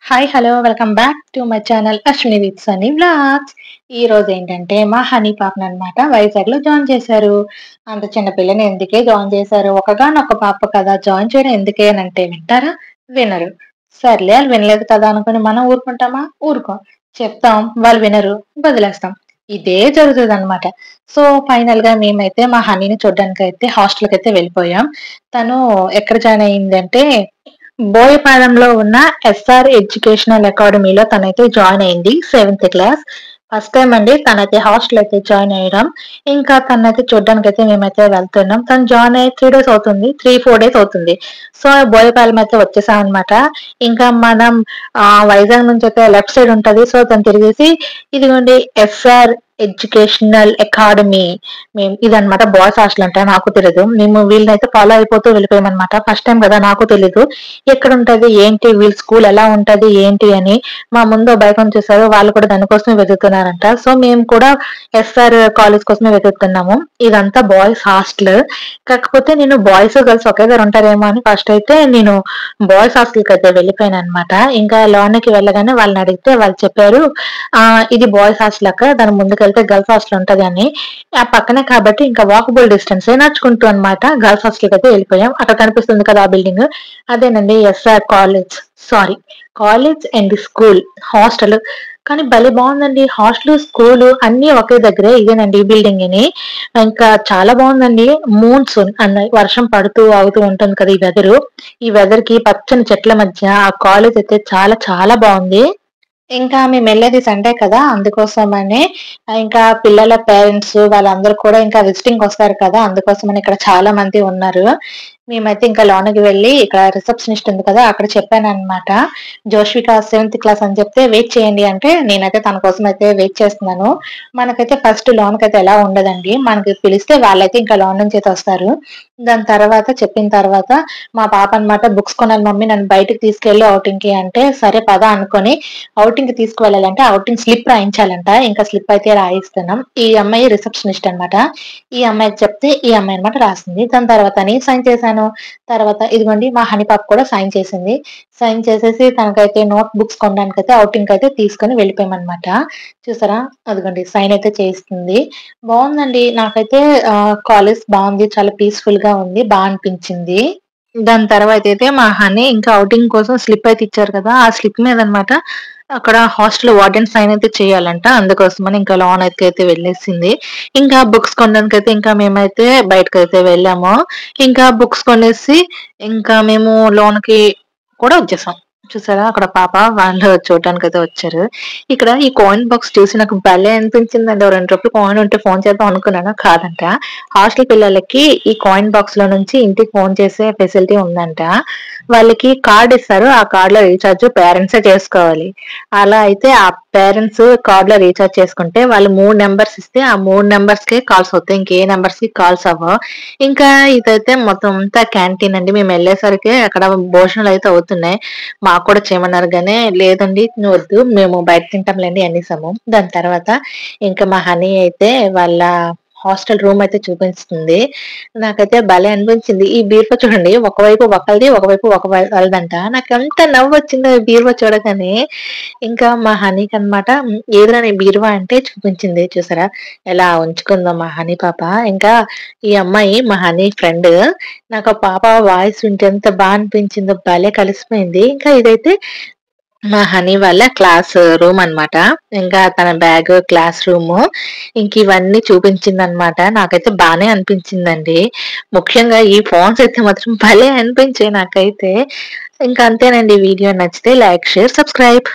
Hi! Hello! Welcome back to my channel Ashwini with Sunny vlogs. ఈరోజు ఏంటంటే మా హనీ పాపననమాట వైజాగ్‌లో జాయిన్ చేశారు. అంత చిన్న పిల్లని ఎందుకే జాయిన్ చేశారు? ఒకగానొక పాప కదా! జాయిన్ చేయడం ఎందుకే అనంటే వింటారా? వినరు. సర్లే ఆళ్ళు వినలేదు కదా అనుకుని మనం ఊరుకుంటామా? ఊరుకోం. చెప్తాం వాళ్ళు వినరు. వదిలేస్తాం. ఇదే జరుగుతదనమాట. సో, ఫైనల్‌గా మేమైతే మా హనీని చూడ్డానికైతే హాస్టల్‌కైతే వెళ్ళిపోయాం. తను ఎక్కడ జాయిన్ అయిందంటే బోయపాలెంలో ఉన్న ఎస్ఆర్ ఎడ్యుకేషనల్ అకాడమీలో తనైతే జాయిన్ అయింది. Seventh class. ఫస్ట్ టైమ్ అండి తనైతే హాస్టల్ అయితే జాయిన్ అయ్యడం. ఇంకా తననైతే చూడ్డానికైతే మేమైతే వెళ్తున్నాం. తను జాయిన్ అయ్యి 3 డేస్ అవుతుంది. 3, 4 డేస్ అవుతుంది. సో, బోయపాలెం అయితే వచ్చేసామనమాట. ఇంకా మనం వైజాగ్ నుంచైతే లెఫ్ట్ సైడ్ ఉంటది. సో, తను తిరిగేసి ఇదిగోండి ఎస్ఆర్ ఎడ్యుకేషనల్ అకాడమీ ఇదనమాట బాయ్స్ హాస్టల్ అంట. నాకు తెలీదు. మేము వీళ్ళనైతే ఫాలో అయిపోతూ వెళ్ళిపోయామనమాట. ఫస్ట్ టైమ్ కదా! నాకు తెలీదు. ఎక్కడుంటది? ఏంటి? వీళ్ళ స్కూల్ ఎలా ఉంటది? ఏంటి? అని మా ముందు ఓ బైక్ చూసారు. వాళ్ళు కూడా దానికోసమే వెతుకుతున్నారంట. సో, మేము కూడా ఎస్ఆర్ కాలేజ్ కోసమే వెతుకుతున్నాము. ఇదంతా బాయ్స్ హాస్టల్. కాకపోతే నేను బాయ్స్, గర్ల్స్ ఒకే దగ్గర ఉంటారేమో అని ఫస్ట్ అయితే నేను బాయ్స్ హాస్టల్‌కైతే వెళ్ళిపోయాననమాట. ఇంకా లోనికి వెళ్ళగానే వాళ్ళని అడిగితే వాళ్ళు చెప్పారు, ఇది బాయ్స్ హాస్టల్ అక్క. దాని ముందుకెళ్తే గర్ల్స్ హాస్టల్ ఉంటదని. ఆ పక్కనే కాబట్టి ఇంకా వాకబుల్ డిస్టెన్సే నడుచుకుంటూ అనమాట గర్ల్స్ హాస్టల్‌కైతే వెళ్ళిపోయాం. అక్కడ కనిపిస్తుంది కదా! ఆ బిల్డింగ్. అదేనండి SR college. Sorry, college and school. Hostel. కానీ భలే బావుందండి. హాస్టలు, స్కూలు అన్నీ ఒకే దగ్గరే. ఇదేనండి ఈ బిల్డింగేని. ఇంకా చాలా బావుందండి. మూన్సూన్ వర్షం పడుతూ, ఆగుతూ ఉంటుంది కదా! ఈ వెదరు. ఈ వెదర్‌కి పచ్చని చెట్ల మధ్య ఆ కాలేజ్ అయితే చాలా చాలా బావుంది. ఇంకా మేమెళ్ళేది సండే కదా! అందుకోసమని ఇంకా పిల్లల పేరెంట్స్ వాళ్ళందరూ కూడా ఇంకా విజిటింగ్‌కొస్తారు కదా! అందుకోసమని ఇక్కడ చాలా మంది ఉన్నారు. మేమైతే ఇంకా లోనకి వెళ్లి ఇక్కడ రిసెప్షనిస్ట్ ఉంది కదా! అక్కడ చెప్పాననమాట. జోష్విక సెవెంత్ క్లాస్ అని చెప్తే వెయిట్ చేయండి అంటే, నేనైతే తన కోసం అయితే వెయిట్ చేస్తున్నాను. మనకైతే ఫస్ట్ లోనకైతే ఎలావ్ ఉండదండి. మనకి పిలిస్తే వాళ్ళైతే ఇంకా లోన నుంచయితే వస్తారు. దాని తర్వాత చెప్పిన తర్వాత మా పాప అనమాట బుక్స్ కొనాలి మమ్మీ నన్ను బయటికి తీసుకెళ్ళు ఔటింగ్‌కి అంటే, సరే పద అనుకోని ఔటింగ్‌కి తీసుకువెళ్ళాలంటే ఔటింగ్ స్లిప్ రాయించాలంట. ఇంకా స్లిప్ అయితే రాయిస్తున్నాం. ఈ అమ్మాయి రిసెప్షనిస్ట్ అనమాట. ఈ అమ్మాయికి చెప్తే ఈ అమ్మాయి అనమాట రాసింది. దాని తర్వాత నేను సైన్ చేశాను. తర్వాత ఇదిగోండి మా హనీ పాప కూడా సైన్ చేసింది. సైన్ చేసేసి తనకైతే నోట్ బుక్స్ కొనడానికైతే ఔటింగ్‌కైతే తీసుకొని వెళ్ళిపోయామనమాట. చూసారా? అదిగోండి సైన్ అయితే చేస్తుంది. బావుందండి. నాకైతే కాలేజ్ బావుంది. చాలా పీస్‌ఫుల్‌గా ఉంది. అనిపించింది. దాని తర్వాతయితే మా హనీ ఇంకా ఔటింగ్ కోసం స్లిప్ అయితే ఇచ్చారు కదా! ఆ స్లిప్ మీదనమాట అక్కడ హాస్టల్ వార్డెన్ సైన్ అయితే చేయాలంట. అందుకోసమని ఇంకా లోనకైతే వెళ్ళేసింది. ఇంకా బుక్స్ కొనడానికైతే ఇంకా మేమైతే బయటకైతే వెళ్ళాము. ఇంకా బుక్స్ కొనేసి ఇంకా మేము లోనకి కూడా వచ్చేసాం. చూసారా? అక్కడ పాప వాళ్ళు చూడటానికైతే వచ్చారు. ఇక్కడ ఈ కాయిన్ బాక్స్ చూసి నాకు భలే అనిపించిందండి. ఓ రూ. 2 కాయిన్ ఉంటే ఫోను చేద్దాం అనుకున్నాను. కాదంట. హాస్టల్ పిల్లలకి ఈ కాయిన్ బాక్స్‌లో నుంచి ఇంటికి ఫోను చేసే ఫెసిలిటీ ఉందంట. వాళ్ళకి కార్డ్ ఇస్తారు. ఆ కార్డ్‌లో రీచార్జ్ పేరెంట్సే చేసుకోవాలి. అలా అయితే ఆ పేరెంట్స్ కార్డ్‌లో రీచార్జ్ చేసుకుంటే వాళ్ళు 3 నంబర్స్ ఇస్తే ఆ 3 నంబర్స్‌కే కాల్స్ అవుతాయి. ఇంకే నంబర్స్‌కి కాల్స్ అవ్వవు. ఇంకా ఇదైతే మొత్తం అంతా క్యాంటీన్ అండి. మేమెళ్ళేసరికి అక్కడ భోజనాలయితే అవుతున్నాయి. మాకు కూడా చేయమన్నారు గానీ, లేదండి వద్దు మేము బయట తింటాంలెండి అనేసాము. దాని తర్వాత ఇంకా మా హనీ అయితే వాళ్ళ హాస్టల్ రూమ్ అయితే చూపిస్తుంది. నాకైతే భలే అనిపించింది. ఈ బీరువా చూడండి ఒకవైపు ఒకళ్ళది, ఒకవైపు వాళ్ళదంట. నాకెంత నవ్వొచ్చిందో ఈ బీరువా చూడగానే. ఇంకా మా హనీకనమాట ఏదిరా నీ బీరువా అంటే చూపించింది. చూసారా? ఎలా ఉంచుకుందో మా హనీ పాప. ఇంకా ఈ అమ్మాయి మా హనీ ఫ్రెండ్. నాకు ఆ పాప వాయిస్ వింటే ఎంత అనిపించిందో భలే కలిసిపోయింది. ఇంకా ఇదైతే మా హనీ వాళ్ళ క్లాస్ రూమ్ అనమాట. ఇంకా తన బ్యాగ్, క్లాస్ రూము ఇవన్నీ చూపించిందనమాట. నాకైతే బానే అనిపించిందండి. ముఖ్యంగా ఈ ఫోన్స్ అయితే మాత్రం భలే అనిపించాయి నాకైతే. ఇంకా అంతేనండి. వీడియో నచ్చితే లైక్, షేర్, సబ్స్క్రైబ్.